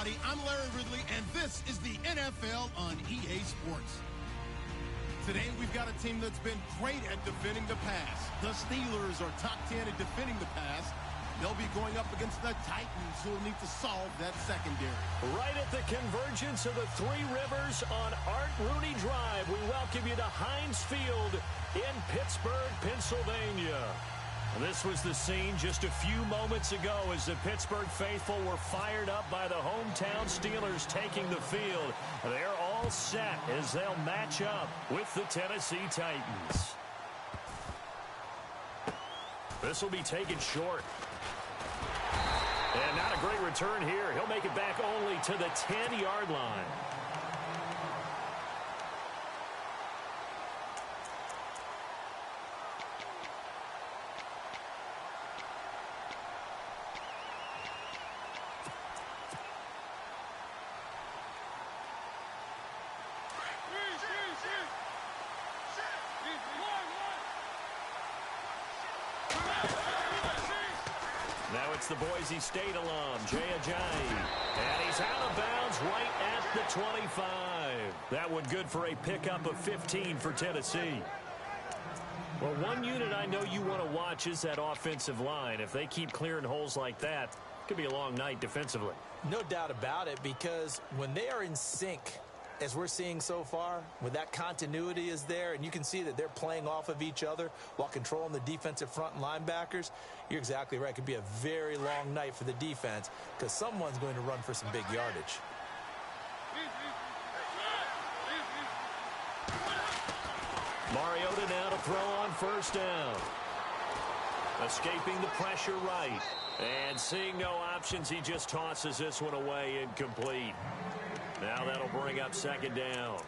everybody. I'm Larry Ridley, and this is the NFL on EA Sports. Today, we've got a team that's been great at defending the pass. The Steelers are top 10 at defending the pass. They'll be going up against the Titans, who will need to solve that secondary. Right at the convergence of the Three Rivers on Art Rooney Drive, we welcome you to Heinz Field in Pittsburgh, Pennsylvania. This was the scene just a few moments ago as the Pittsburgh faithful were fired up by the hometown Steelers taking the field. They're all set as they'll match up with the Tennessee Titans. This will be taken short. And not a great return here. He'll make it back only to the 10-yard line. Now it's the Boise State alum, Jay Ajayi. And he's out of bounds right at the 25. That one good for a pickup of 15 for Tennessee. Well, one unit I know you want to watch is that offensive line. If they keep clearing holes like that, it could be a long night defensively. No doubt about it, because when they are in sync, as we're seeing so far, when that continuity is there, and you can see that they're playing off of each other while controlling the defensive front and linebackers, you're exactly right. It could be a very long night for the defense because someone's going to run for some big yardage. Mariota now to throw on first down. Escaping the pressure right. And seeing no options, he just tosses this one away incomplete. Now that'll bring up second down.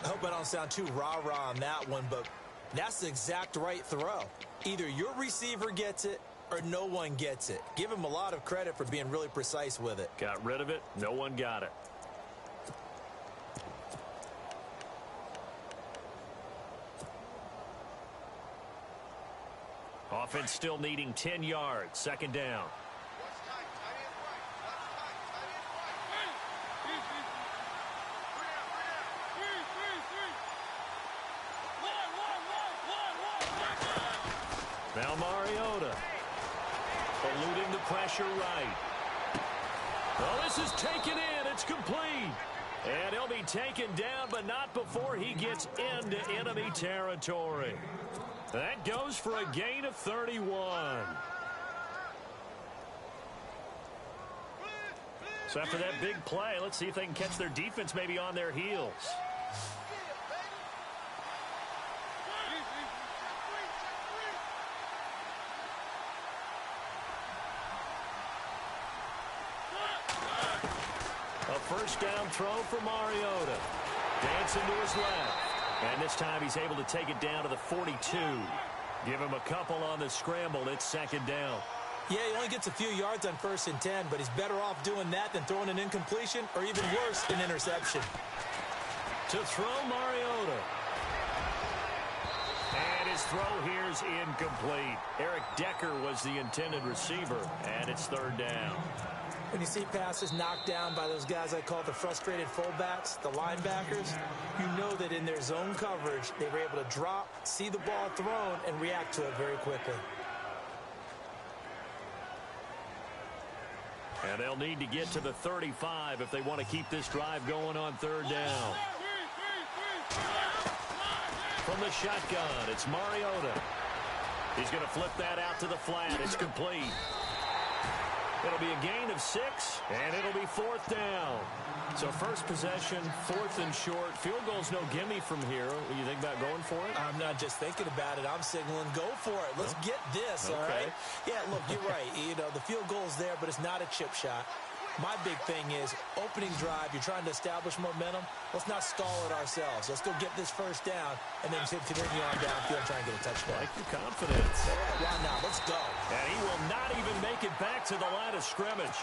I hope I don't sound too rah-rah on that one, but that's the exact right throw. Either your receiver gets it or no one gets it. Give him a lot of credit for being really precise with it. Got rid of it. No one got it. Offense still needing 10 yards. Second down. Now Mariota eluding the pressure right. Well, this is taken in. It's complete. And he'll be taken down, but not before he gets into enemy territory. That goes for a gain of 31. So after that big play, let's see if they can catch their defense maybe on their heels. A first down throw for Mariota. Dancing to his left. And this time he's able to take it down to the 42. Give him a couple on the scramble. It's second down. Yeah, he only gets a few yards on 1st and 10, but he's better off doing that than throwing an incompletion or even worse, an interception. To throw Mariota. And his throw here's incomplete. Eric Decker was the intended receiver, and it's third down. When you see passes knocked down by those guys I call the frustrated fullbacks, the linebackers, you know that in their zone coverage, they were able to drop, see the ball thrown, and react to it very quickly. And they'll need to get to the 35 if they want to keep this drive going on third down. From the shotgun, it's Mariota. He's going to flip that out to the flat. It's complete. It'll be a gain of 6, and it'll be fourth down. So first possession, 4th and short. Field goal's no gimme from here. What do you think about going for it? I'm not just thinking about it. I'm signaling go for it. Let's get this, all right? Yeah, look, you're right. You know, the field goal's there, but it's not a chip shot. My big thing is opening drive. You're trying to establish momentum. Let's not stall it ourselves. Let's go get this first down and then continue on downfield and try and get a touchdown. Like your confidence. Why not? Let's go. And he will not even make it back to the line of scrimmage.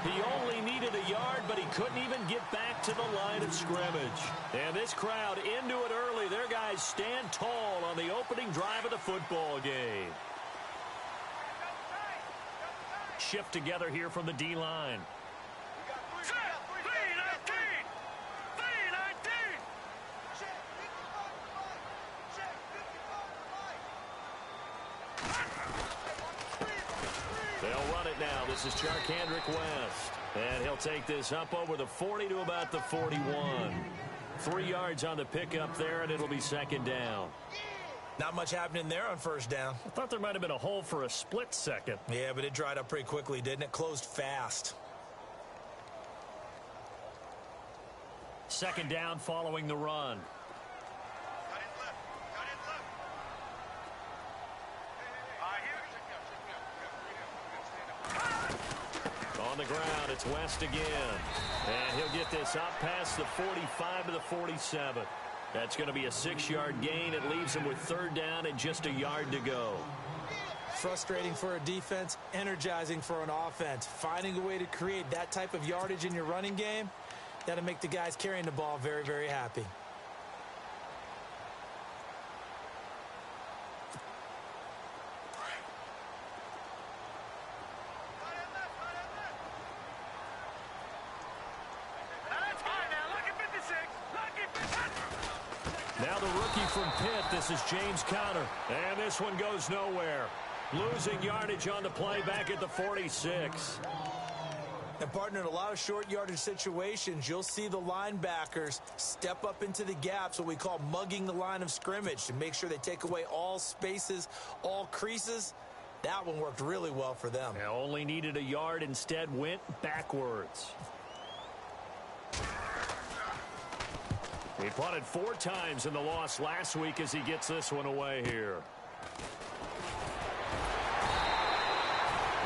He only needed a yard, but he couldn't even get back to the line of scrimmage. And this crowd into it early. Their guys stand tall on the opening drive of the football game. Shift together here from the D-line. They'll run it now. This is Charkandrick West. And he'll take this up over the 40 to about the 41. 3 yards on the pickup there, and it'll be second down. Not much happening there on first down. I thought there might have been a hole for a split second. Yeah, but it dried up pretty quickly, didn't it? Closed fast. Second down following the run. On the ground, it's West again. And he'll get this up past the 45 to the 47. That's going to be a 6-yard gain. It leaves him with third down and just a yard to go. Frustrating for a defense, energizing for an offense. Finding a way to create that type of yardage in your running game, that'll make the guys carrying the ball very, very happy. Now the rookie from Pitt, this is James Conner. And this one goes nowhere. Losing yardage on the play back at the 46. And, partner, in a lot of short yardage situations, you'll see the linebackers step up into the gaps, what we call mugging the line of scrimmage, to make sure they take away all spaces, all creases. That one worked really well for them. Now only needed a yard, instead went backwards. He punted 4 times in the loss last week as he gets this one away here.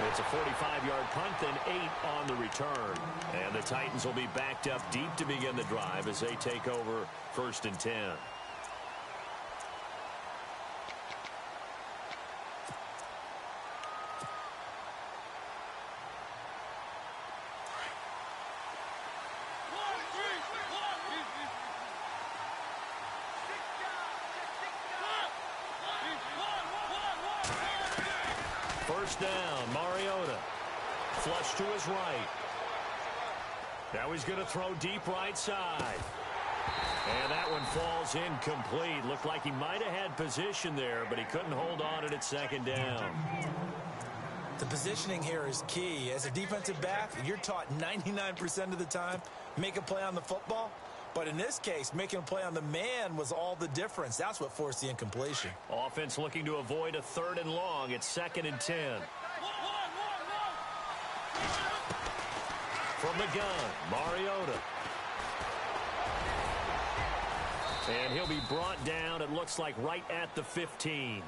It's a 45-yard punt, then 8 on the return. And the Titans will be backed up deep to begin the drive as they take over 1st and 10. First down, Mariota. Flush to his right. Now he's going to throw deep right side. And that one falls incomplete. Looked like he might have had position there, but he couldn't hold on at second down. The positioning here is key. As a defensive back, you're taught 99% of the time, make a play on the football. But in this case, making a play on the man was all the difference. That's what forced the incompletion. Offense looking to avoid a 3rd and long. It's 2nd and 10. From the gun, Mariota. And he'll be brought down, it looks like, right at the 15.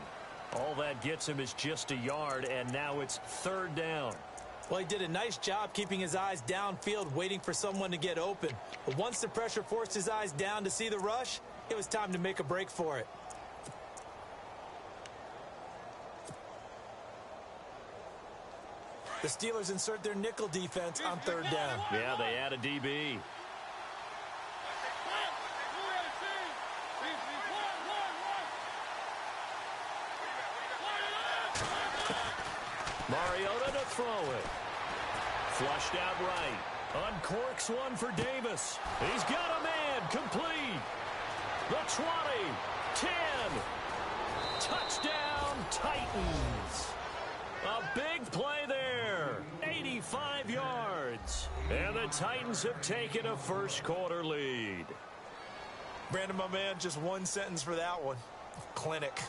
All that gets him is just a yard, and now it's 3rd down. Well, he did a nice job keeping his eyes downfield, waiting for someone to get open. But once the pressure forced his eyes down to see the rush, it was time to make a break for it. The Steelers insert their nickel defense on 3rd down. Yeah, they add a DB. Mariota to throw it. Flushed out right. Uncorks one for Davis. He's got a man. Complete. The 20. 10. Touchdown, Titans. A big play there. 85 yards. And the Titans have taken a first-quarter lead. Brandon, my man, just one sentence for that one. Clinic.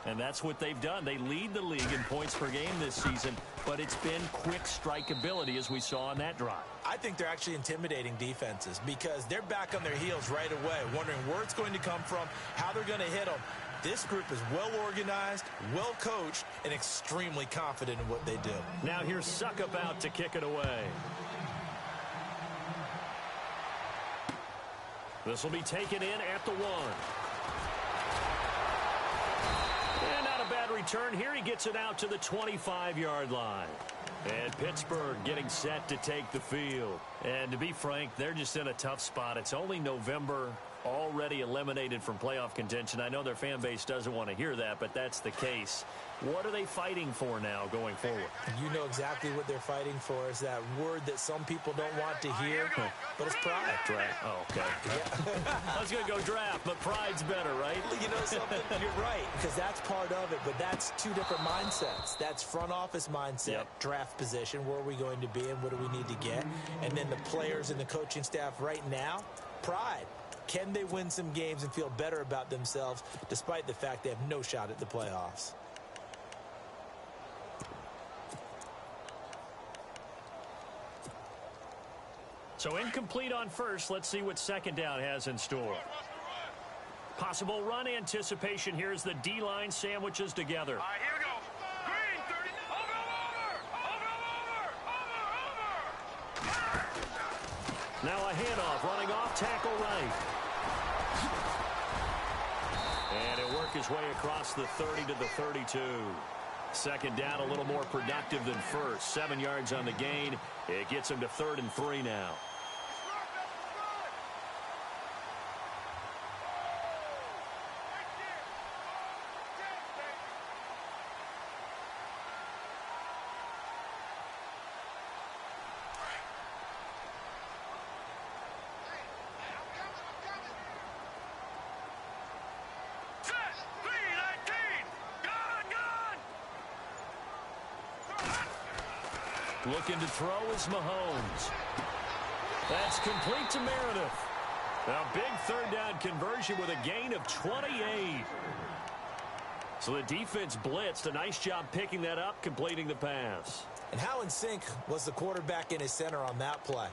And that's what they've done. They lead the league in points per game this season, but it's been quick strikeability as we saw on that drive. I think they're actually intimidating defenses because they're back on their heels right away, wondering where it's going to come from, how they're going to hit them. This group is well organized, well coached, and extremely confident in what they do. Now here's Suckup out to kick it away. This will be taken in at the 1. And not a bad return here. He gets it out to the 25-yard line. And Pittsburgh getting set to take the field. And to be frank, they're just in a tough spot. It's only November. already eliminated from playoff contention. I know their fan base doesn't want to hear that, but that's the case. What are they fighting for now going forward? You know exactly what they're fighting for. Is that word that some people don't want to hear, but it's pride. Oh, okay. Yeah. I was going to go draft, but pride's better, right? You know something? You're right, because that's part of it, but that's two different mindsets. That's front office mindset, draft position, where are we going to be and what do we need to get? And then the players and the coaching staff right now, pride. Can they win some games and feel better about themselves despite the fact they have no shot at the playoffs? So incomplete on first. Let's see what second down has in store. Possible run anticipation. Here's the D-line sandwiches together. All right, here we go. Green, 30. Over. Now a handoff, running off, tackle right. And it'll work his way across the 30 to the 32. Second down, a little more productive than first. 7 yards on the gain. It gets him to 3rd and 3 now. Looking to throw is Mahomes. That's complete to Meredith. Now, big third down conversion with a gain of 28. So the defense blitzed. A nice job picking that up, completing the pass. And how in sync was the quarterback and his center on that play?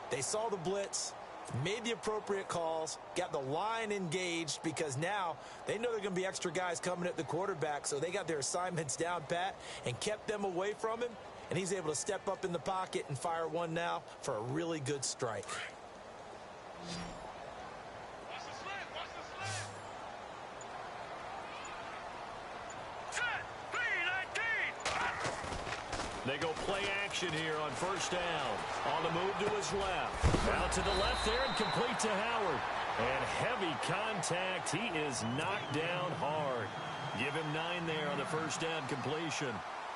They saw the blitz, made the appropriate calls, got the line engaged because now they know there are going to be extra guys coming at the quarterback, so they got their assignments down pat and kept them away from him. And he's able to step up in the pocket and fire one now for a really good strike. Watch the slant. Watch the slant. Set. 3-19. They go play action here on first down. On the move to his left. Out to the left there and complete to Howard. And heavy contact. He is knocked down hard. Give him 9 there on the first down completion.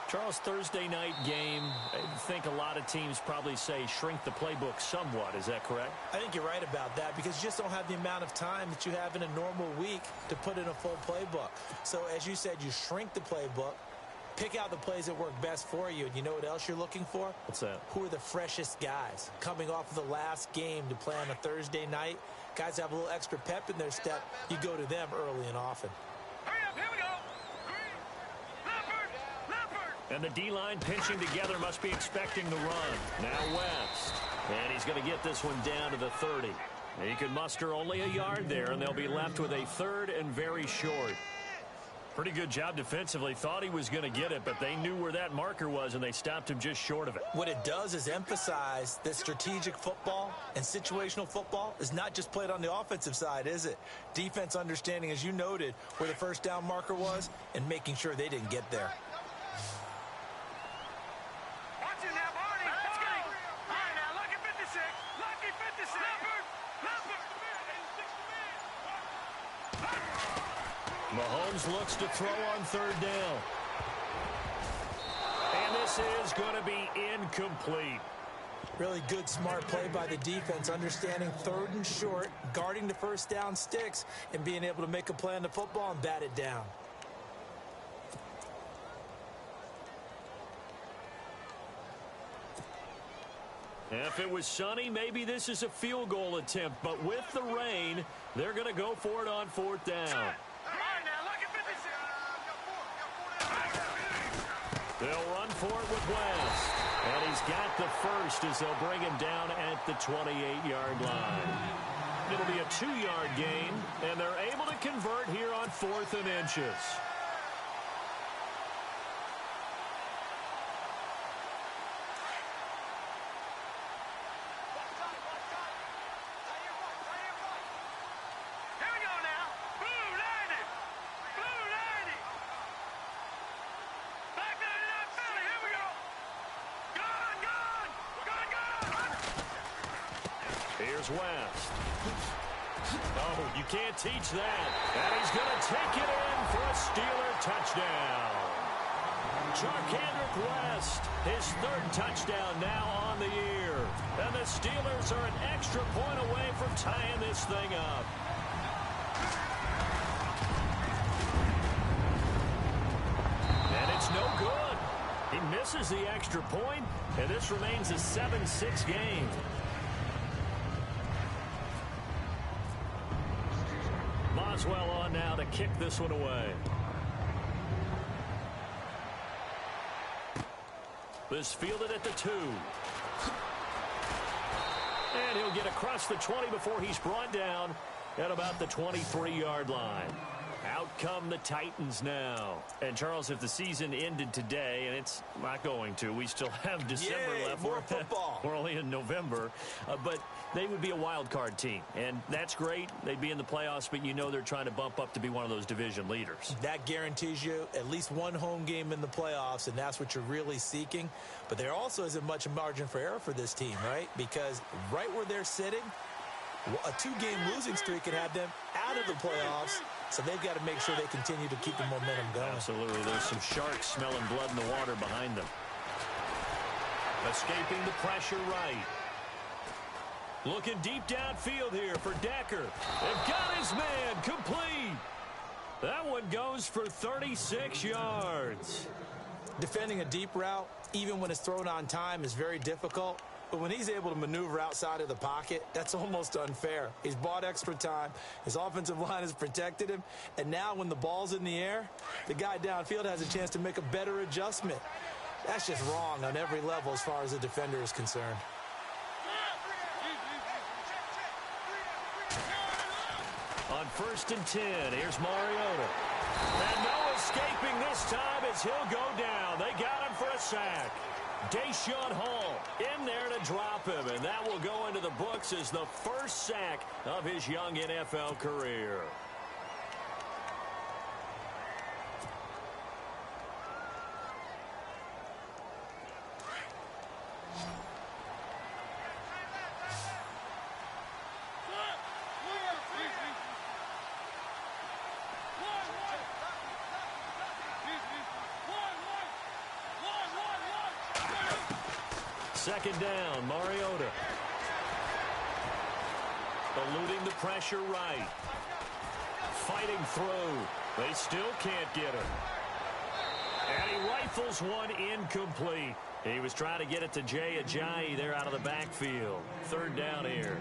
Charles, Thursday night game, I think a lot of teams probably say shrink the playbook somewhat. Is that correct? I think you're right about that because you just don't have the amount of time that you have in a normal week to put in a full playbook. So, as you said, you shrink the playbook, pick out the plays that work best for you. And you know what else you're looking for? What's that? Who are the freshest guys coming off of the last game to play on a Thursday night? Guys have a little extra pep in their step. You go to them early and often. Hurry up. Here we go. And the D-line pinching together, must be expecting the run. Now West. And he's going to get this one down to the 30. He can muster only a yard there, and they'll be left with a 3rd and very short. Pretty good job defensively. Thought he was going to get it, but they knew where that marker was, and they stopped him just short of it. What it does is emphasize that strategic football and situational football is not just played on the offensive side, is it? Defense understanding, as you noted, where the first down marker was and making sure they didn't get there. Mahomes looks to throw on 3rd down. And this is going to be incomplete. Really good, smart play by the defense, understanding 3rd and short, guarding the first down sticks, and being able to make a play on the football and bat it down. If it was sunny, maybe this is a field goal attempt. But with the rain, they're going to go for it on 4th down. They'll run for it with West. And he's got the first as they'll bring him down at the 28-yard line. It'll be a 2-yard gain, and they're able to convert here on 4th and inches. Here's West. Oh, you can't teach that. And he's going to take it in for a Steeler touchdown. Charkandrick West, his third touchdown now on the year. And the Steelers are an extra point away from tying this thing up. And it's no good. He misses the extra point, and this remains a 7-6 game. Boswell on now to kick this one away. This fielded at the 2. And he'll get across the 20 before he's brought down at about the 23-yard line. Out come the Titans now. And, Charles, if the season ended today, and it's not going to, we still have December left. More football. We're only in November. But they would be a wild card team. And that's great. They'd be in the playoffs, but you know they're trying to bump up to be one of those division leaders. That guarantees you at least one home game in the playoffs, and that's what you're really seeking. But there also isn't much margin for error for this team, right? Because right where they're sitting, a 2-game losing streak can have them out of the playoffs. So they've got to make sure they continue to keep the momentum going. Absolutely. There's some sharks smelling blood in the water behind them. Escaping the pressure right. Looking deep downfield here for Decker. They've got his man complete. That one goes for 36 yards. Defending a deep route, even when it's thrown on time, is very difficult. But when he's able to maneuver outside of the pocket, that's almost unfair. He's bought extra time. His offensive line has protected him. And now when the ball's in the air, the guy downfield has a chance to make a better adjustment. That's just wrong on every level as far as the defender is concerned. On 1st and 10, here's Mariota. And no escaping this time as he'll go down. They got him for a sack. Deshaun Hall in there to drop him, and that will go into the books as the first sack of his young NFL career. Second down, Mariota. Eluding the pressure right. Fighting through. They still can't get him. And he rifles one incomplete. He was trying to get it to Jay Ajayi there out of the backfield. Third down here.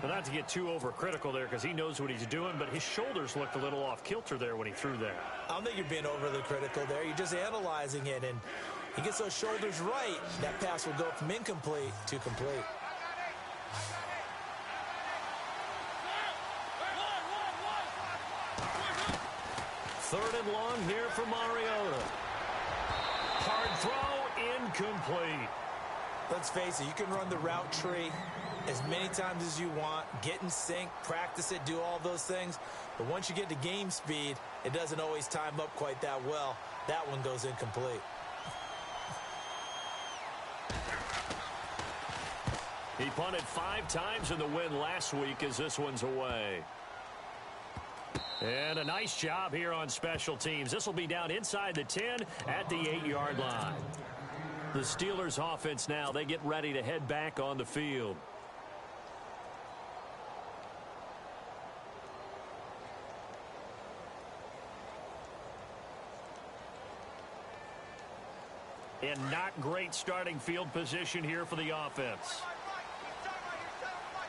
Well, not to get too overcritical there because he knows what he's doing, but his shoulders looked a little off kilter there when he threw that. I don't think you're being overly critical there. You're just analyzing it, and he gets those shoulders right. That pass will go from incomplete to complete. Third and long here for Mariota. Hard throw, incomplete. Let's face it, you can run the route tree as many times as you want, get in sync, practice it, do all those things. But once you get to game speed, it doesn't always time up quite that well. That one goes incomplete. He punted 5 times in the win last week as this one's away. And a nice job here on special teams. This will be down inside the 10 at the 8-yard line. The Steelers offense now, they get ready to head back on the field. And not great starting field position here for the offense.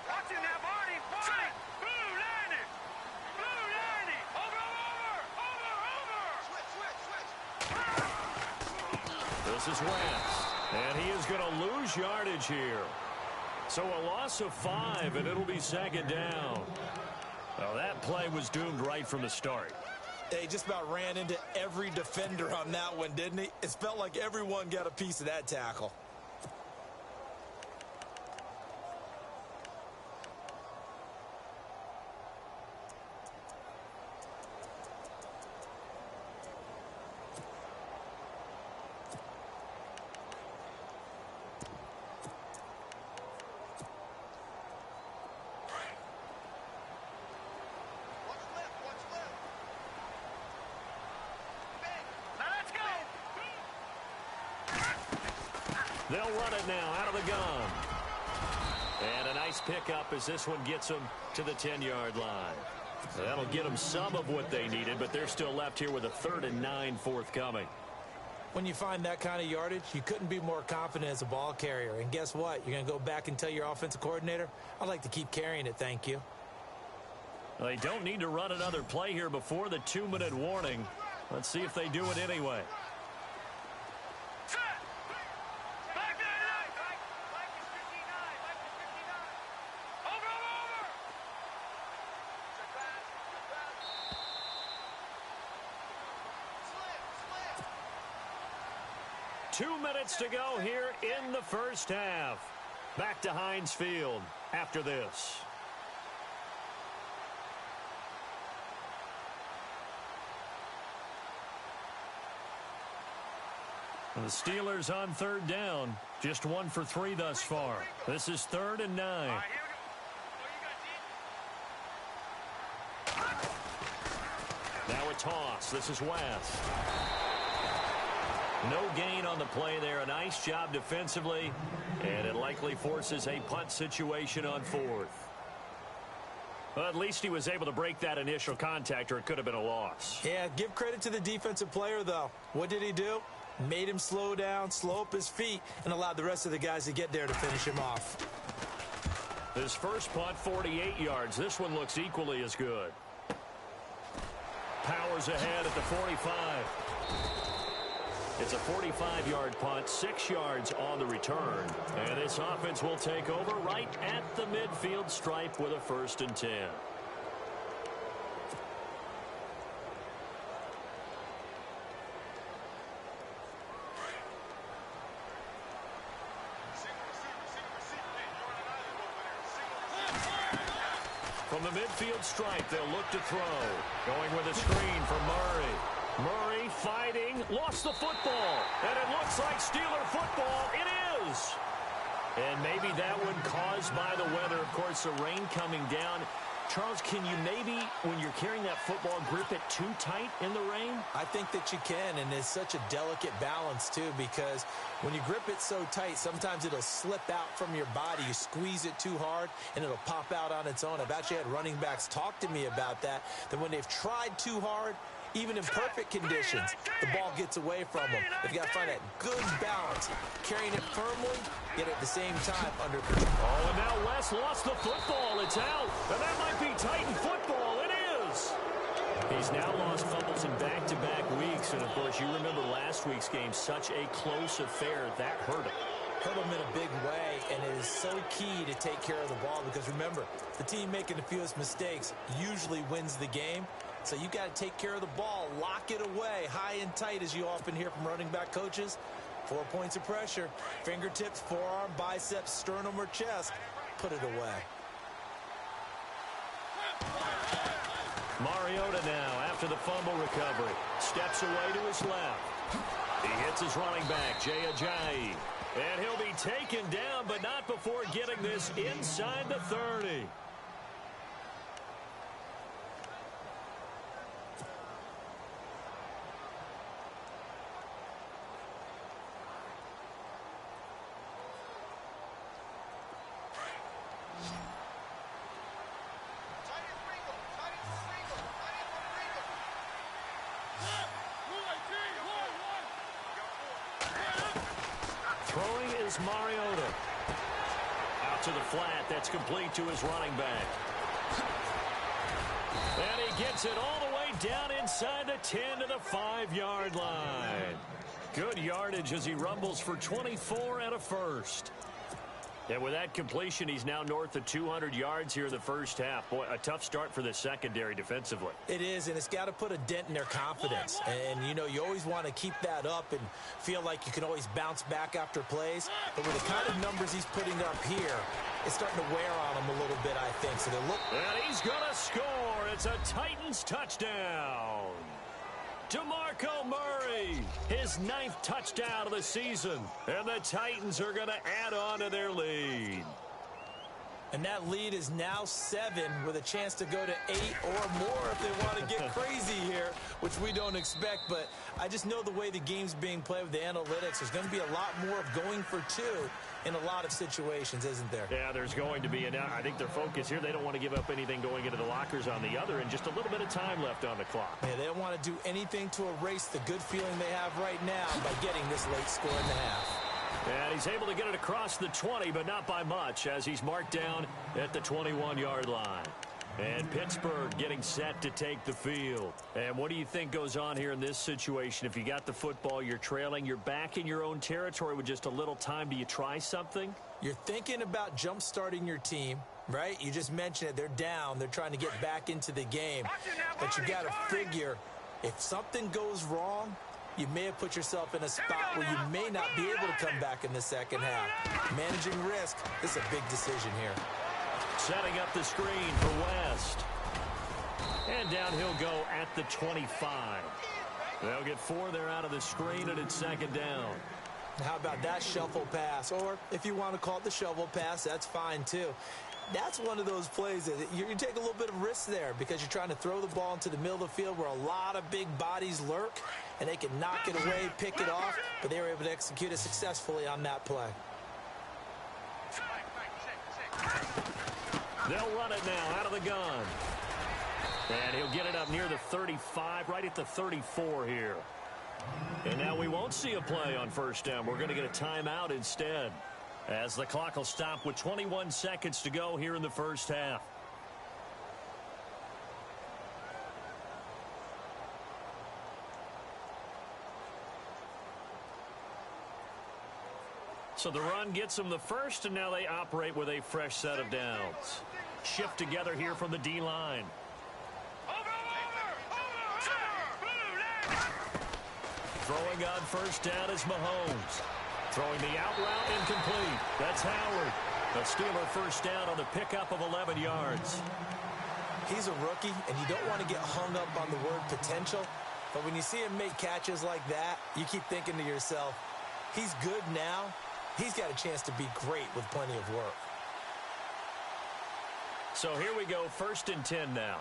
Watch him now, Barney. Barney. Blue landing. Blue landing. Over. This is Wentz. And he is going to lose yardage here. So a loss of 5, and it'll be second down. Well, that play was doomed right from the start. He just about ran into every defender on that one, didn't he? It felt like everyone got a piece of that tackle. They'll run it now out of the gun. And a nice pickup as this one gets them to the 10-yard line. That'll get them some of what they needed, but they're still left here with a 3rd and 9 forthcoming. When you find that kind of yardage, you couldn't be more confident as a ball carrier. And guess what? You're going to go back and tell your offensive coordinator, I'd like to keep carrying it, thank you. They don't need to run another play here before the 2-minute warning. Let's see if they do it anyway. Two minutes to go here in the first half. Back to Heinz Field after this. And the Steelers on 3rd down. Just 1 for 3 thus far. This is 3rd and 9. Now a toss. This is West. No gain on the play there. A nice job defensively. And it likely forces a punt situation on 4th. Well, at least he was able to break that initial contact, or it could have been a loss. Yeah, give credit to the defensive player, though. What did he do? Made him slow down, slow up his feet, and allowed the rest of the guys to get there to finish him off. His first punt, 48 yards. This one looks equally as good. Powers ahead at the 45. It's a 45-yard punt, 6 yards on the return. And this offense will take over right at the midfield stripe with a 1st and 10. From the midfield stripe, they'll look to throw. Going with a screen for Murray. Murray fighting, lost the football. And it looks like Steeler football. It is. And maybe that one caused by the weather. Of course, the rain coming down. Charles, can you maybe, when you're carrying that football, grip it too tight in the rain? I think that you can, and it's such a delicate balance, too, because when you grip it so tight, sometimes it'll slip out from your body. You squeeze it too hard, and it'll pop out on its own. I've actually had running backs talk to me about that when they've tried too hard, even in perfect conditions, the ball gets away from them. They've got to find that good balance, carrying it firmly, yet at the same time under control. Oh, and now West lost the football. It's out. And that might be Titan football. It is. He's now lost fumbles in back-to-back weeks. And, of course, you remember last week's game, such a close affair. That hurt him. Hurt him in a big way, and it is so key to take care of the ball because, remember, the team making the fewest mistakes usually wins the game. So you got to take care of the ball, lock it away, high and tight, as you often hear from running back coaches. 4 points of pressure, fingertips, forearm, biceps, sternum, or chest. Put it away. Mariota now, after the fumble recovery, steps away to his left. He hits his running back, Jay Ajayi. And he'll be taken down, but not before getting this inside the 30. Throwing is Mariota. Out to the flat. That's complete to his running back. And he gets it all the way down inside the 10 to the 5-yard line. Good yardage as he rumbles for 24 and a first. And with that completion, he's now north of 200 yards here in the first half. Boy, a tough start for the secondary defensively. It is, and it's got to put a dent in their confidence. And, you know, you always want to keep that up and feel like you can always bounce back after plays. But with the kind of numbers he's putting up here, it's starting to wear on him a little bit, I think. So they look. And he's going to score. It's a Titans touchdown. DeMarco Murray, his 9th touchdown of the season. And the Titans are going to add on to their lead. And that lead is now 7 with a chance to go to 8 or more if they want to get crazy here, which we don't expect. But I just know the way the game's being played with the analytics, there's going to be a lot more of going for 2 in a lot of situations, isn't there? Yeah, there's going to be. And I think their focus here, they don't want to give up anything going into the lockers on the other, and just a little bit of time left on the clock. Yeah, they don't want to do anything to erase the good feeling they have right now by getting this late score in the half. And he's able to get it across the 20, but not by much, as he's marked down at the 21-yard line. And Pittsburgh getting set to take the field. And what do you think goes on here in this situation? If you got the football, you're trailing, you're back in your own territory with just a little time. Do you try something? You're thinking about jump-starting your team, right? You just mentioned it. They're down. They're trying to get back into the game. But you got to figure, if something goes wrong, you may have put yourself in a spot where you may not be able to come back in the second half. Managing risk is a big decision here. Setting up the screen for West. And down he'll go at the 25. They'll get 4 there out of the screen, and it's second down. How about that shuffle pass? Or if you want to call it the shovel pass, that's fine too. That's one of those plays that you take a little bit of risk there because you're trying to throw the ball into the middle of the field where a lot of big bodies lurk, and they can knock it away, pick it off, but they were able to execute it successfully on that play. They'll run it now out of the gun. And he'll get it up near the 35, right at the 34 here. And now we won't see a play on first down. We're going to get a timeout instead, as the clock will stop with 21 seconds to go here in the first half. So the run gets them the first, and now they operate with a fresh set of downs. Shift together here from the D-line. Throwing on first down is Mahomes. Throwing the out route incomplete. That's Howard. A Steeler first down on the pickup of 11 yards. He's a rookie, and you don't want to get hung up on the word potential. But when you see him make catches like that, you keep thinking to yourself, he's good now. He's got a chance to be great with plenty of work. So here we go, 1st and 10 now.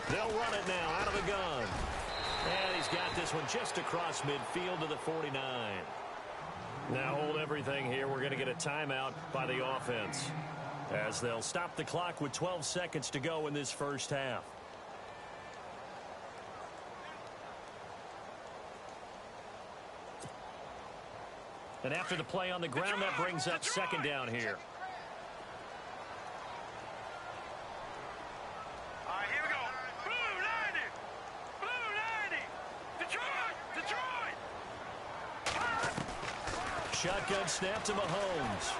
They'll run it now out of the gun. And he's got this one just across midfield to the 49. Now hold everything here. We're going to get a timeout by the offense, as they'll stop the clock with 12 seconds to go in this first half. And after the play on the ground, that brings up second down here. All right, here we go. Blue 90. Blue 90. Detroit. Shotgun snap to Mahomes.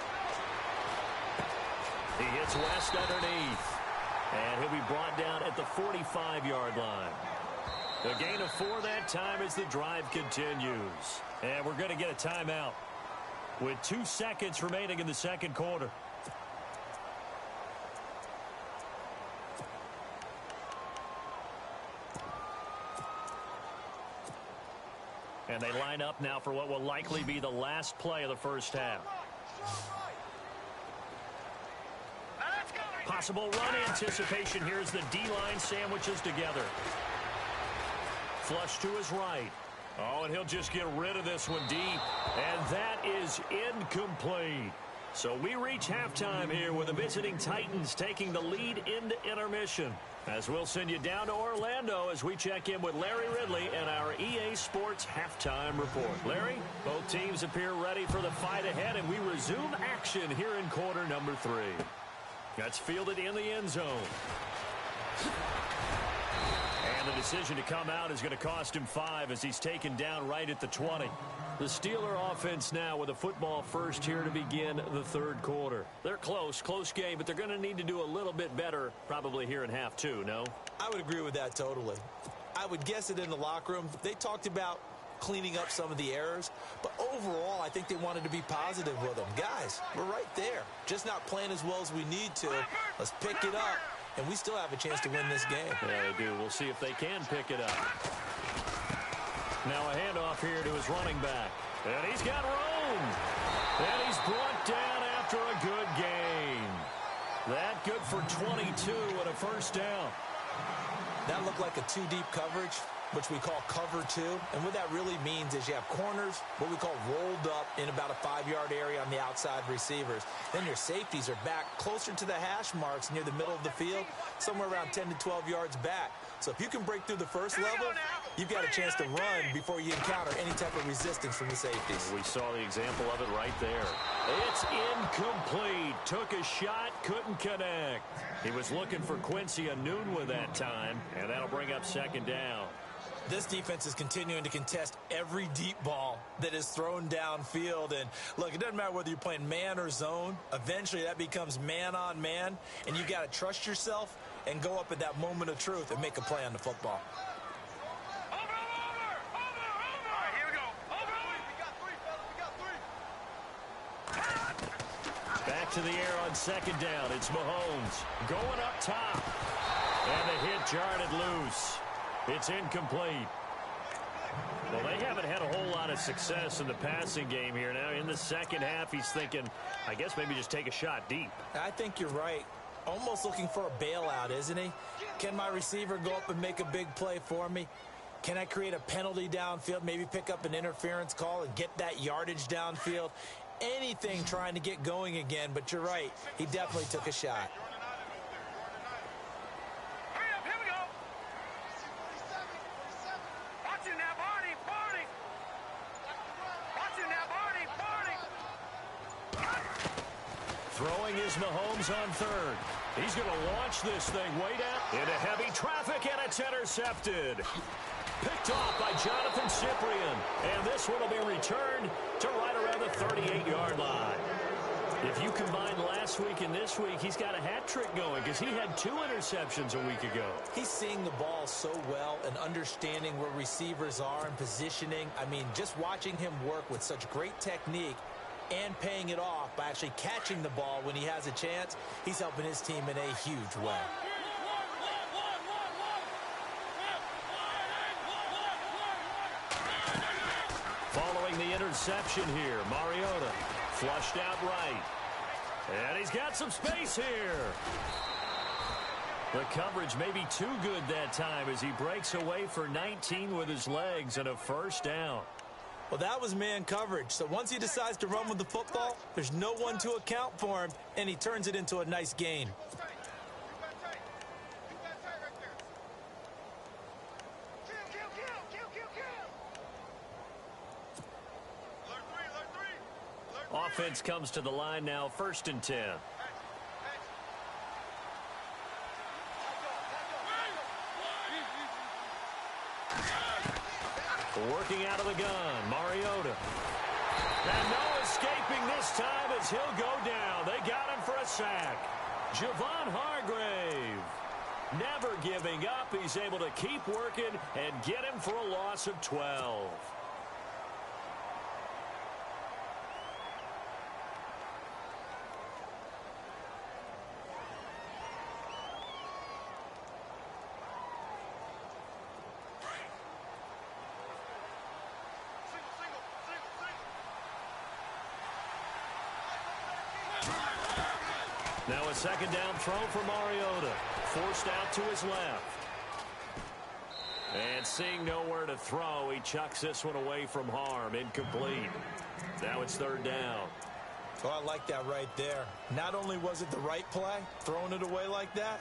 He hits West underneath. And he'll be brought down at the 45-yard line. A gain of 4 that time as the drive continues. And we're going to get a timeout with 2 seconds remaining in the second quarter. And they line up now for what will likely be the last play of the first half. Possible run anticipation here as the D-line sandwiches together. Flush to his right. Oh, and he'll just get rid of this one deep. And that is incomplete. So we reach halftime here with the visiting Titans taking the lead into intermission. As we'll send you down to Orlando as we check in with Larry Ridley and our EA Sports Halftime Report. Larry, both teams appear ready for the fight ahead, and we resume action here in quarter number 3. That's fielded in the end zone. And the decision to come out is going to cost him 5 as he's taken down right at the 20. The Steeler offense now with a football first here to begin the third quarter. They're close game, but they're going to need to do a little bit better probably here in half 2, no? I would agree with that totally. I would guess it in the locker room. They talked about cleaning up some of the errors. But overall, I think they wanted to be positive with them. Guys, we're right there. Just not playing as well as we need to. Let's pick it up, and we still have a chance to win this game. Yeah, they do. We'll see if they can pick it up. Now a handoff here to his running back. And he's got room. And he's brought down after a good gain. That good for 22 and a first down. That looked like a two-deep coverage, which we call cover two. And what that really means is you have corners, what we call rolled up in about a 5-yard area on the outside receivers. Then your safeties are back closer to the hash marks near the middle of the field, somewhere around 10 to 12 yards back. So if you can break through the first level, you've got a chance to run before you encounter any type of resistance from the safeties. We saw the example of it right there. It's incomplete. Took a shot, couldn't connect. He was looking for Quincy Enunwa that time, and that'll bring up second down. This defense is continuing to contest every deep ball that is thrown downfield. And, look, it doesn't matter whether you're playing man or zone. Eventually, that becomes man-on-man, and you've got to trust yourself and go up at that moment of truth and make a play on the football. Over! All right, here we go. Over! We got three. Back to the air on second down. It's Mahomes going up top. And the hit jarred it loose. It's incomplete. Well, they haven't had a whole lot of success in the passing game here. Now, in the second half, he's thinking, I guess maybe just take a shot deep. I think you're right. Almost looking for a bailout, isn't he? Can my receiver go up and make a big play for me? Can I create a penalty downfield, maybe pick up an interference call and get that yardage downfield? Anything trying to get going again, but you're right. He definitely took a shot. Hurry up, here we go. Watching that Barney. Watching that Barney. Throwing is Mahomes on third. He's going to launch this thing way down into heavy traffic, and it's intercepted. Picked off by Jonathan Cyprien. And this one will be returned to right around the 38-yard line. If you combine last week and this week, he's got a hat trick going because he had 2 interceptions a week ago. He's seeing the ball so well and understanding where receivers are and positioning. I mean, just watching him work with such great technique and paying it off by actually catching the ball when he has a chance, he's helping his team in a huge way. Following the interception here, Mariota flushed out right. And he's got some space here. The coverage may be too good that time as he breaks away for 19 with his legs and a first down. Well, that was man coverage. So once he decides to run with the football, there's no one to account for him, and he turns it into a nice gain. Offense comes to the line now, 1st and 10. Working out of the gun, Mariota. And no escaping this time as he'll go down. They got him for a sack. Javon Hargrave. Never giving up. He's able to keep working and get him for a loss of 12. Now a second down throw for Mariota. Forced out to his left. And seeing nowhere to throw, he chucks this one away from harm. Incomplete. Now it's 3rd down. Oh, I like that right there. Not only was it the right play, throwing it away like that,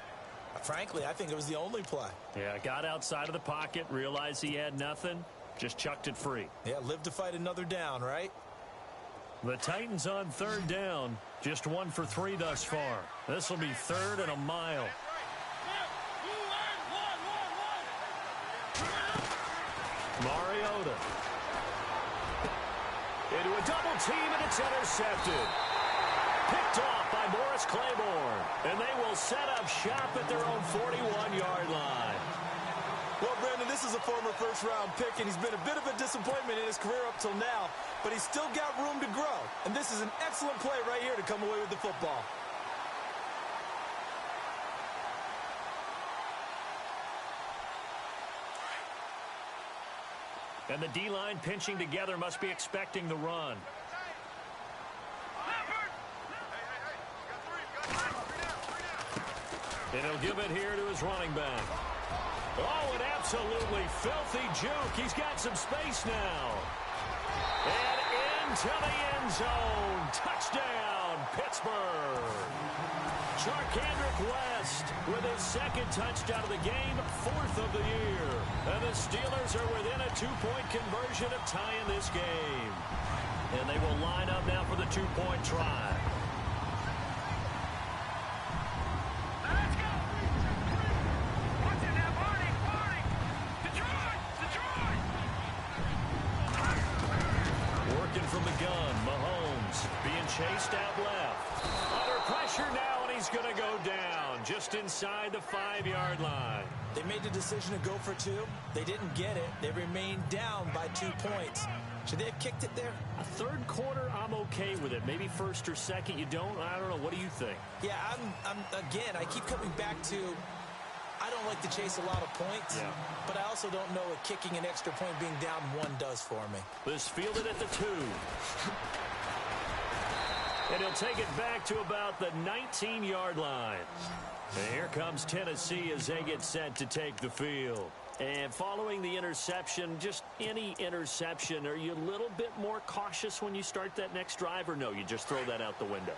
frankly, I think it was the only play. Yeah, got outside of the pocket, realized he had nothing, just chucked it free. Yeah, live to fight another down, right? The Titans on 3rd down, just 1 for 3 thus far. This will be 3rd and a mile. Mariota. Into a double team, and it's intercepted. Picked off by Morris Claiborne. And they will set up shop at their own 41-yard line. Well, Brandon, this is a former first-round pick, and he's been a bit of a disappointment in his career up till now, but he's still got room to grow. And this is an excellent play right here to come away with the football. And the D-line pinching together must be expecting the run. And he'll give it here to his running back. Oh, an absolutely filthy juke. He's got some space now. And into the end zone. Touchdown, Pittsburgh. Charkandrick West with his second touchdown of the game, fourth of the year. And the Steelers are within a two-point conversion of tying this game. And they will line up now for the two-point try. Let's go! What's in that party? Detroit! Working from the gun, Mahomes being chased out left. Under pressure now, and he's going to go down just inside the 5-yard line. They made the decision to go for two. They didn't get it. They remained down by 2 points. Should they have kicked it there? A third quarter, I'm okay with it. Maybe first or second, you don't? I don't know. What do you think? Yeah, again, I keep coming back to, I don't like to chase a lot of points, but I also don't know what kicking an extra point being down 1 does for me. This fielded at the 2. And he'll take it back to about the 19-yard line. And here comes Tennessee as they get set to take the field. And following the interception, just any interception, are you a little bit more cautious when you start that next drive, or no, you just throw that out the window?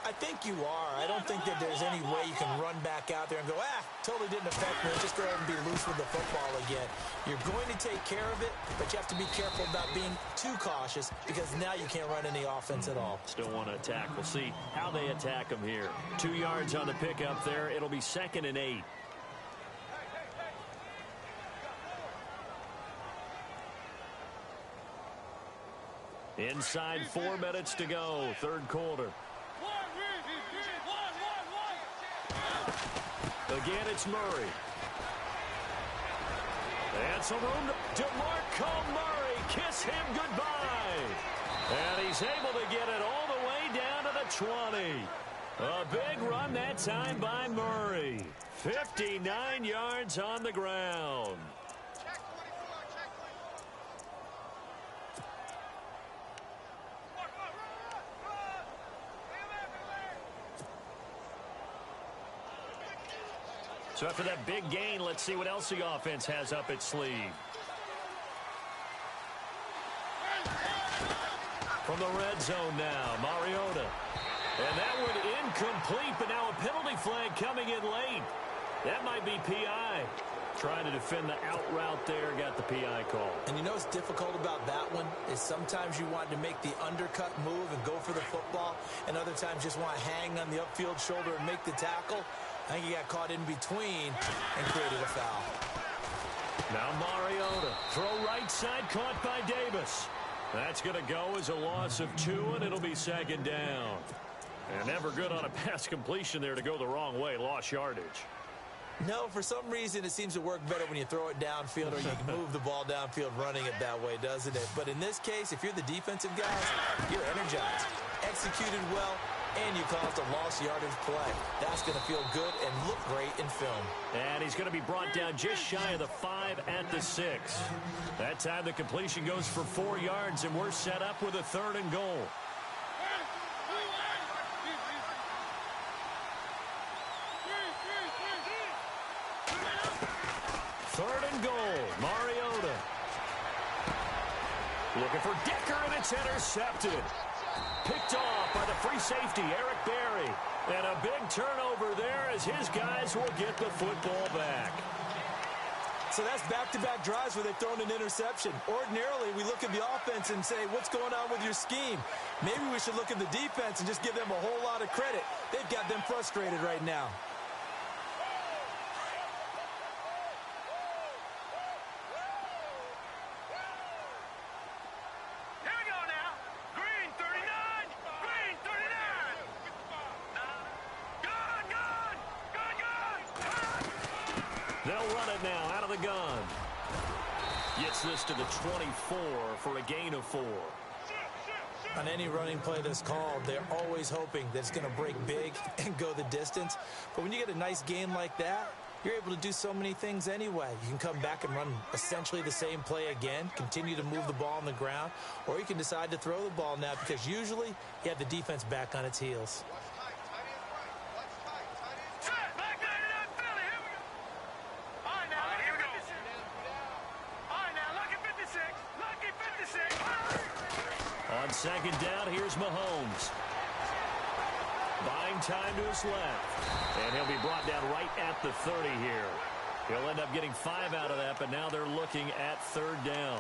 I think you are. I don't think that there's any way you can run back out there and go, totally didn't affect me. Just go ahead and be loose with the football again. You're going to take care of it, but you have to be careful about being too cautious because now you can't run any offense at all. Still want to attack. We'll see how they attack them here. 2 yards on the pickup there. It'll be 2nd and 8. Inside 4 minutes to go, third quarter. Again, it's Murray. And some room to DeMarco Murray. Kiss him goodbye. And he's able to get it all the way down to the 20. A big run that time by Murray. 59 yards on the ground. So after that big gain, let's see what else the offense has up its sleeve. From the red zone now, Mariota. And that one incomplete, but now a penalty flag coming in late. That might be PI. Trying to defend the out route there, got the PI call. And you know what's difficult about that one is sometimes you want to make the undercut move and go for the football, and other times just want to hang on the upfield shoulder and make the tackle. I think he got caught in between and created a foul. Now Mariota, throw right side, caught by Davis. That's going to go as a loss of 2, and it'll be 2nd down. And never good on a pass completion there to go the wrong way, lost yardage. No, for some reason it seems to work better when you throw it downfield or you can move the ball downfield running it that way, doesn't it? But in this case, if you're the defensive guys, you're energized, executed well, and you caused a lost yardage play. That's going to feel good and look great in film. And he's going to be brought down just shy of the 5 at the 6. That time the completion goes for 4 yards, and we're set up with a 3rd and goal. Third and goal, Mariota. Looking for Decker, and it's intercepted. Picked off by the free safety, Eric Berry. And a big turnover there as his guys will get the football back. So that's back-to-back drives where they've thrown an interception. Ordinarily, we look at the offense and say, what's going on with your scheme? Maybe we should look at the defense and just give them a whole lot of credit. They've got them frustrated right now. They'll run it now out of the gun. Gets this to the 24 for a gain of 4. On any running play that's called, they're always hoping that it's going to break big and go the distance. But when you get a nice gain like that, you're able to do so many things anyway. You can come back and run essentially the same play again, continue to move the ball on the ground, or you can decide to throw the ball now because usually you have the defense back on its heels. On second down, here's Mahomes. Buying time to his left. And he'll be brought down right at the 30 here. He'll end up getting 5 out of that, but now they're looking at third down.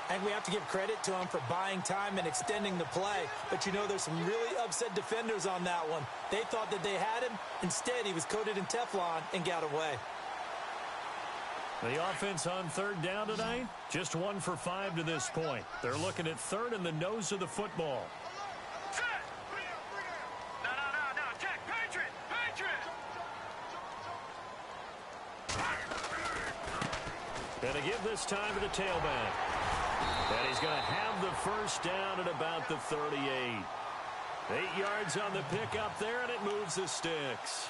I think we have to give credit to him for buying time and extending the play. But you know there's some really upset defenders on that one. They thought that they had him. Instead, he was coated in Teflon and got away. The offense on third down tonight, just 1 for 5 to this point. They're looking at third in the nose of the football. No, Jack, Patriot. Gonna give this time to the tailback. And he's gonna have the first down at about the 38. 8 yards on the pickup there, and it moves the sticks.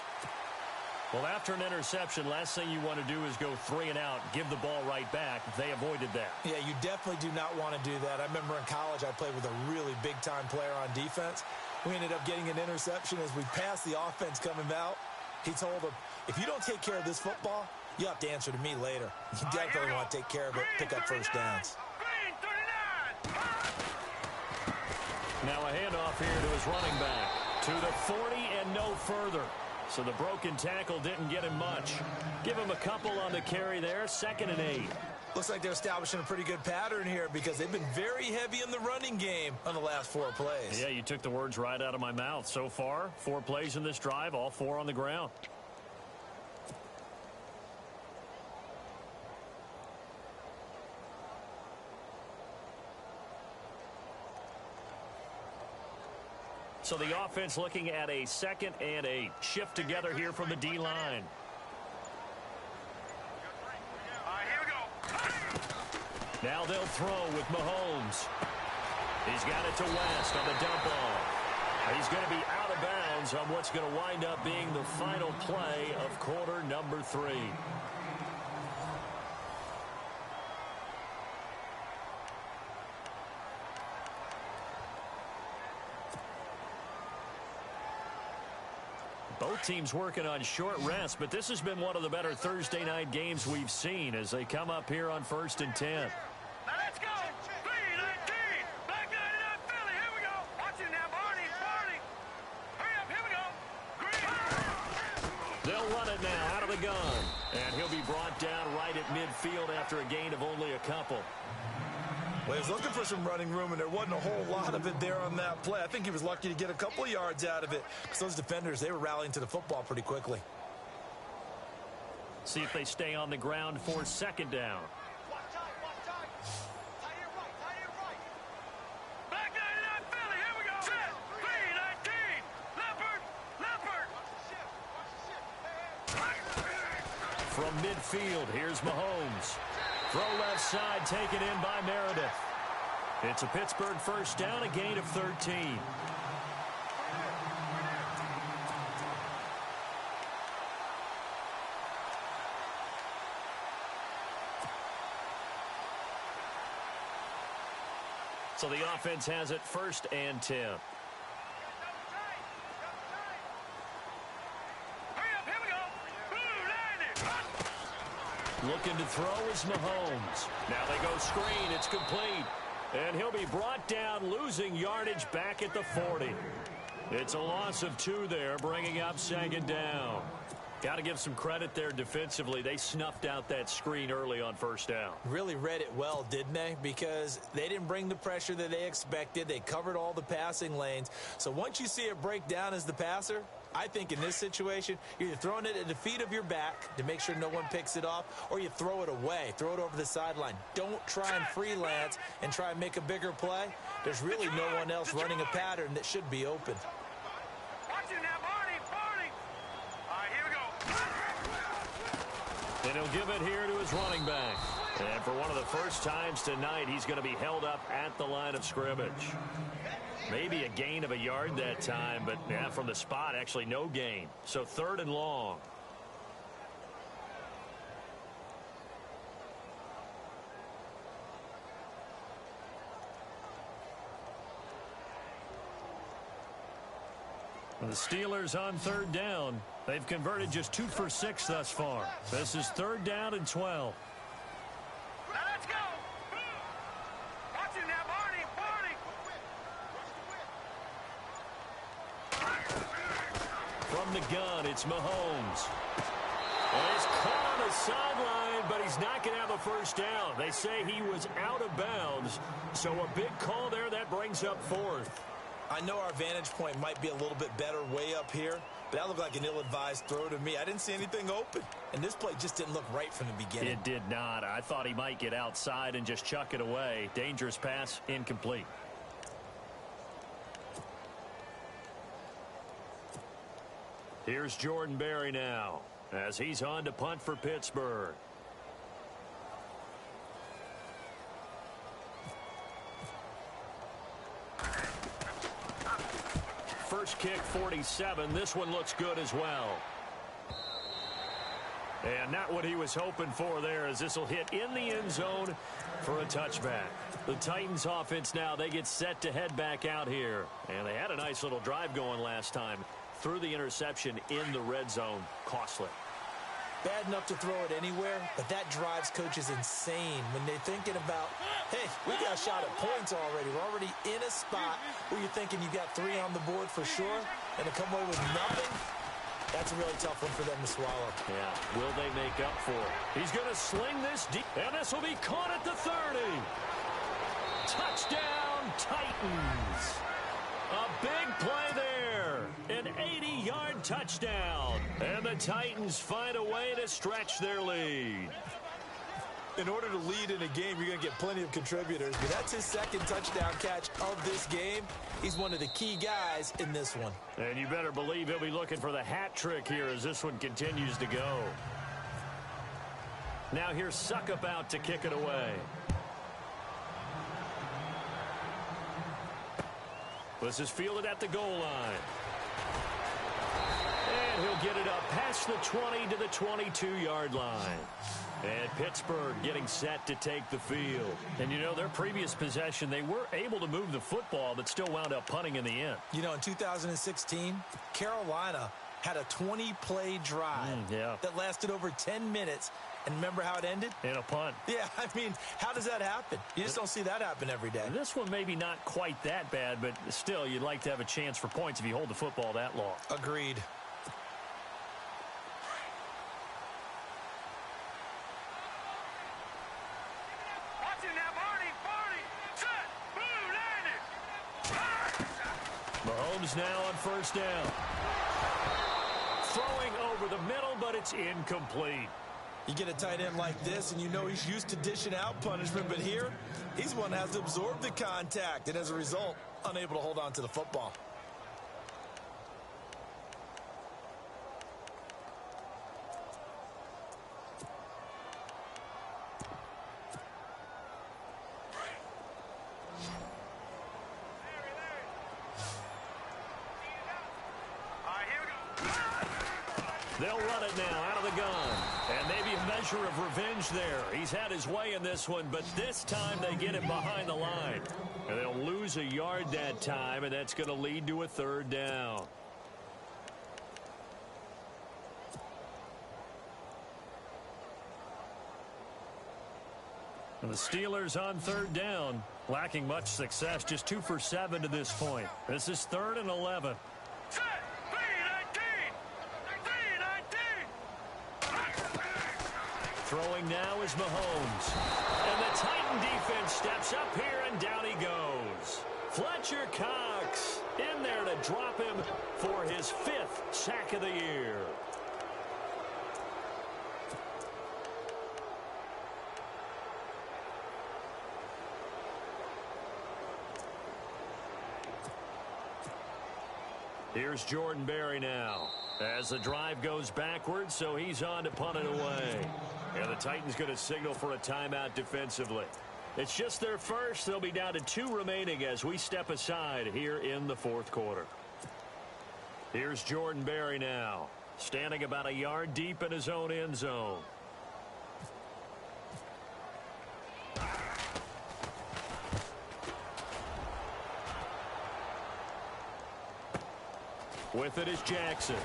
Well, after an interception, last thing you want to do is go 3 and out, give the ball right back. They avoided that. Yeah, you definitely do not want to do that. I remember in college I played with a really big-time player on defense. We ended up getting an interception as we passed the offense coming out. He told him, if you don't take care of this football, you have to answer to me later. You definitely want to take care of it, pick up first downs. Now a handoff here to his running back. To the 40 and no further. So the broken tackle didn't get him much. Give him a couple on the carry there. 2nd and 8. Looks like they're establishing a pretty good pattern here because they've been very heavy in the running game on the last 4 plays. Yeah, you took the words right out of my mouth. So far, 4 plays in this drive, all 4 on the ground. So the offense looking at a 2nd and 8. Shift together here from the D-line. Here we go. Now they'll throw with Mahomes. He's got it to West on the dump off. He's going to be out of bounds on what's going to wind up being the final play of quarter number 3. Both teams working on short rest, but this has been one of the better Thursday night games we've seen as they come up here on 1st and 10. Now let's go. 3-19. Black 99 Philly. Here we go. Watch it now, Barney. Hurry up. Here we go. Green. They'll run it now out of the gun. And he'll be brought down right at midfield after a gain of only a couple. Well, he was looking for some running room, and there wasn't a whole lot of it there on that play. I think he was lucky to get a couple of yards out of it because those defenders, they were rallying to the football pretty quickly. See if they stay on the ground for 2nd down. Black 99 Philly. Here we go. Set. 3-19. Leopard. From midfield, here's Mahomes. Throw left side taken in by Meredith. It's a Pittsburgh first down, a gain of 13. So the offense has it 1st and 10. Looking to throw is Mahomes. Now they go screen. It's complete. And he'll be brought down, losing yardage back at the 40. It's a loss of 2 there, bringing up 2nd down. Got to give some credit there defensively. They snuffed out that screen early on 1st down. Really read it well, didn't they? Because they didn't bring the pressure that they expected. They covered all the passing lanes. So once you see it break down as the passer, I think in this situation, you're either throwing it at the feet of your back to make sure no one picks it off, or you throw it away, throw it over the sideline. Don't try and freelance and try and make a bigger play. There's really no one else running a pattern that should be open. Watch it now, Barney. All right, here we go. And he'll give it here to his running back. And for one of the first times tonight, he's going to be held up at the line of scrimmage. Maybe a gain of a yard that time, but yeah, from the spot, actually no gain. So 3rd and long. The Steelers on 3rd down. They've converted just 2 for 6 thus far. This is 3rd down and 12. Now let's go. Watch it now, Barney. From the gun, it's Mahomes. And he's caught on the sideline, but he's not going to have a first down. They say he was out of bounds. So a big call there that brings up 4th. I know our vantage point might be a little bit better way up here, but that looked like an ill-advised throw to me. I didn't see anything open, and this play just didn't look right from the beginning. It did not. I thought he might get outside and just chuck it away. Dangerous pass, incomplete. Here's Jordan Berry now, as he's on to punt for Pittsburgh. First kick, 47. This one looks good as well. And not what he was hoping for there, as this will hit in the end zone for a touchback. The Titans offense now, they get set to head back out here. And they had a nice little drive going last time. Threw the interception in the red zone. Costly. Bad enough to throw it anywhere, but that drives coaches insane when they're thinking about, hey, we got a shot at points already. We're already in a spot where you're thinking you got 3 on the board for sure, and to come away with nothing, that's a really tough one for them to swallow. Yeah, will they make up for it? He's going to sling this deep, and this will be caught at the 30. Touchdown, Titans. A big play there. An 80-yard touchdown. And the Titans find a way to stretch their lead. In order to lead in a game, you're going to get plenty of contributors, but that's his 2nd touchdown catch of this game. He's one of the key guys in this one. And you better believe he'll be looking for the hat trick here as this one continues to go. Now here's Suckup out to kick it away. This is fielded at the goal line. And he'll get it up past the 20 to the 22-yard line. And Pittsburgh getting set to take the field. And, you know, their previous possession, they were able to move the football, but still wound up punting in the end. You know, in 2016, Carolina had a 20-play drive that lasted over 10 minutes. And remember how it ended? In a punt. Yeah, I mean, how does that happen? You just don't see that happen every day. This one maybe not quite that bad, but still, you'd like to have a chance for points if you hold the football that long. Agreed. Watch it now, Barney. Set. Boom, landed. Mahomes now on 1st down. Throwing over the middle, but it's incomplete. You get a tight end like this, and you know he's used to dishing out punishment, but here, he's one that has to absorb the contact, and as a result, unable to hold on to the football. They'll run it now out of the gun. And maybe a measure of revenge there. He's had his way in this one, but this time they get him behind the line. And they'll lose a yard that time, and that's going to lead to a 3rd down. And the Steelers on 3rd down, lacking much success, just 2 for 7 to this point. This is 3rd and 11. Set. 3-19. Throwing now is Mahomes. And the Titan defense steps up here, and down he goes. Fletcher Cox in there to drop him for his 5th sack of the year. Here's Jordan Berry now as the drive goes backwards, so he's on to punt it away. And the Titans going to signal for a timeout defensively. It's just their first. They'll be down to 2 remaining as we step aside here in the fourth quarter. Here's Jordan Berry now, standing about a yard deep in his own end zone. With it is Jackson.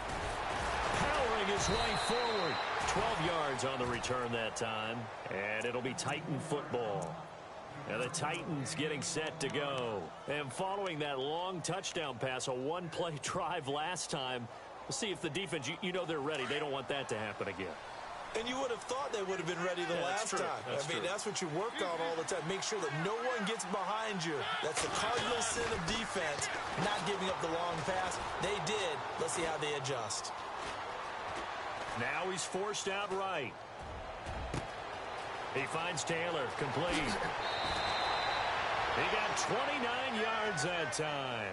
Powering his way forward. 12 yards on the return that time. And it'll be Titan football. And the Titans getting set to go. And following that long touchdown pass, a one-play drive last time, we'll see if the defense, you know they're ready. They don't want that to happen again. And you would have thought they would have been ready the last time. That's what you work on all the time. Make sure that no one gets behind you. That's the cardinal sin of defense, not giving up the long pass. They did. Let's see how they adjust. Now he's forced out right. He finds Taylor, complete. He got 29 yards that time.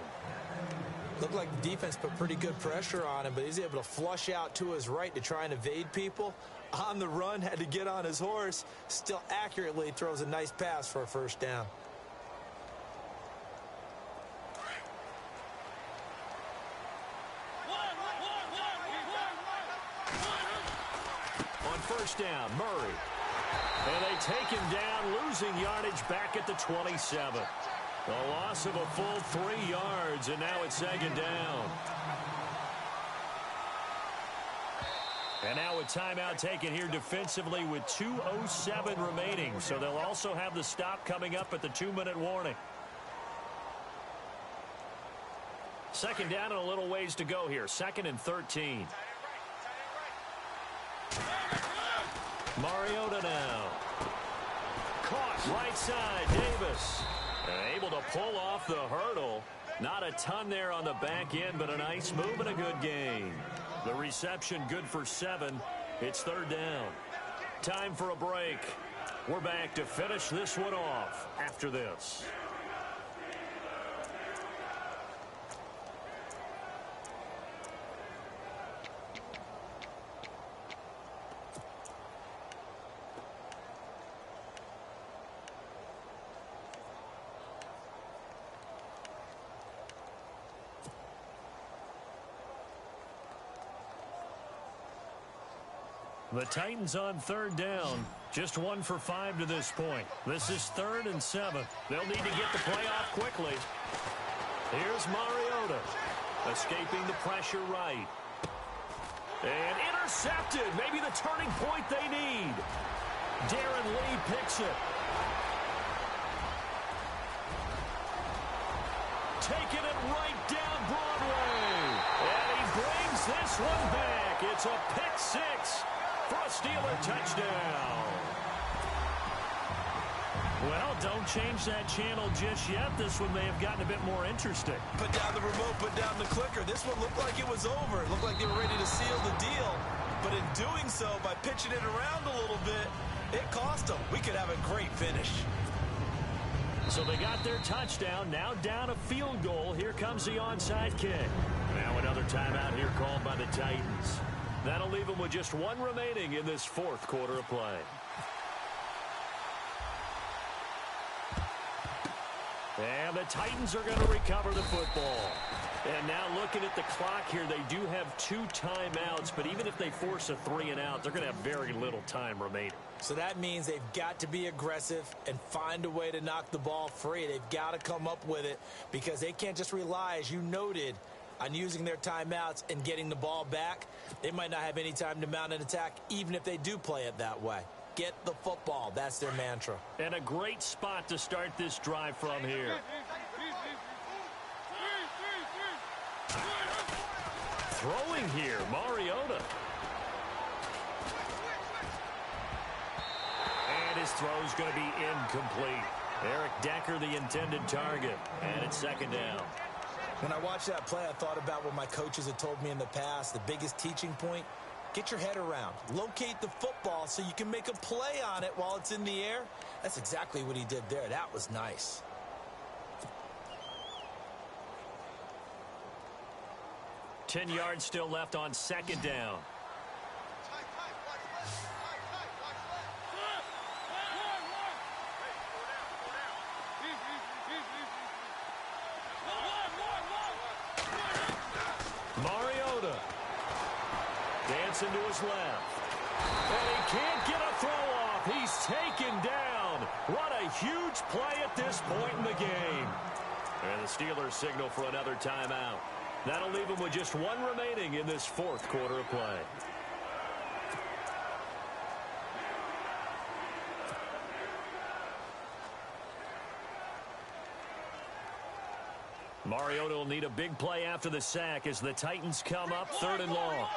Looked like the defense put pretty good pressure on him, but he's able to flush out to his right to try and evade people. On the run, had to get on his horse. Still accurately throws a nice pass for a first down. On first down, Murray. And they take him down, losing yardage back at the 27. A loss of a full 3 yards, and now it's second down. And now a timeout taken here defensively with 2:07 remaining. So they'll also have the stop coming up at the 2-minute warning. Second down and a little ways to go here. 2nd and 13. Mariota now. Caught right side, Davis. And able to pull off the hurdle. Not a ton there on the back end, but a nice move and a good game. The reception good for 7. It's third down. Time for a break. We're back to finish this one off after this. The Titans on third down. Just 1 for 5 to this point. This is 3rd and 7. They'll need to get the play off quickly. Here's Mariota. Escaping the pressure right. And intercepted. Maybe the turning point they need. Darren Lee picks it. Taking it right down Broadway. And he brings this one back. It's a pick 6. For a Steeler touchdown. Well, don't change that channel just yet. This one may have gotten a bit more interesting. Put down the remote, put down the clicker. This one looked like it was over. It looked like they were ready to seal the deal. But in doing so, by pitching it around a little bit, it cost them. We could have a great finish. So they got their touchdown. Now down a field goal. Here comes the onside kick. Now another timeout here called by the Titans. That'll leave them with just 1 remaining in this fourth quarter of play. And the Titans are going to recover the football. And now looking at the clock here, they do have 2 timeouts, but even if they force a 3-and-out, they're going to have very little time remaining. So that means they've got to be aggressive and find a way to knock the ball free. They've got to come up with it because they can't just rely, as you noted, on using their timeouts and getting the ball back. They might not have any time to mount an attack, even if they do play it that way. Get the football. That's their mantra. And a great spot to start this drive from here. Throwing here, Mariota. And his throw's going to be incomplete. Eric Decker, the intended target. And it's second down. When I watched that play, I thought about what my coaches had told me in the past. The biggest teaching point, get your head around. Locate the football so you can make a play on it while it's in the air. That's exactly what he did there. That was nice. Ten yards still left on second down. Looks into his left. And he can't get a throw off. He's taken down. What a huge play at this point in the game. And the Steelers signal for another timeout. That'll leave them with just one remaining in this fourth quarter of play. Mariota will need a big play after the sack as the Titans come up 3rd and long.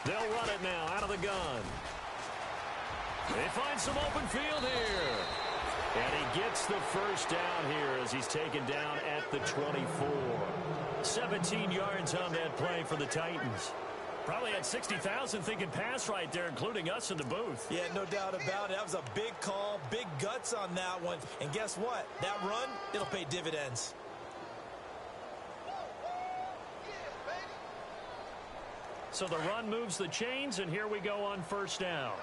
They'll run it now out of the gun. They find some open field here. And he gets the first down here as he's taken down at the 24. 17 yards on that play for the Titans. Probably had 60,000 thinking pass right there, including us in the booth. Yeah, no doubt about it. That was a big call, big guts on that one. And guess what? That run, it'll pay dividends. So the run moves the chains, and here we go on first down.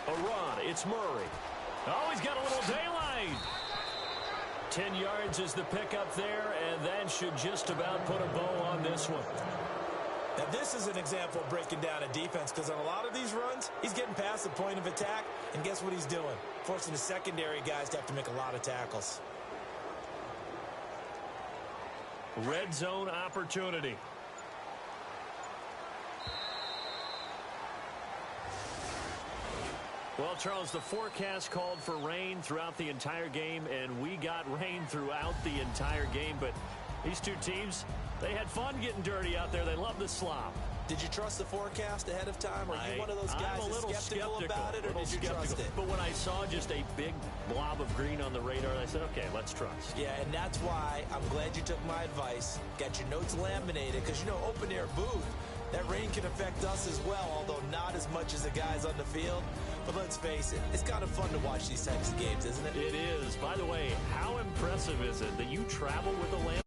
A run, it's Murray. Oh, he's got a little daylight. 10 yards is the pickup there, and that should just about put a bow on this one. Now, this is an example of breaking down a defense, because on a lot of these runs, he's getting past the point of attack, and guess what he's doing? Forcing the secondary guys to have to make a lot of tackles. Red zone opportunity. Well, Charles, the forecast called for rain throughout the entire game, and we got rain throughout the entire game. But these two teams, they had fun getting dirty out there. They love the slop. Did you trust the forecast ahead of time? Are you one of those guys that's skeptical about it, or did you trust it? But when I saw just a big blob of green on the radar, I said, okay, let's trust. Yeah, and that's why I'm glad you took my advice. Got your notes laminated, because, you know, open-air booth, that rain can affect us as well, although not as much as the guys on the field. But let's face it, it's kind of fun to watch these types of games, isn't it? It is. By the way, how impressive is it that you travel with a lamp?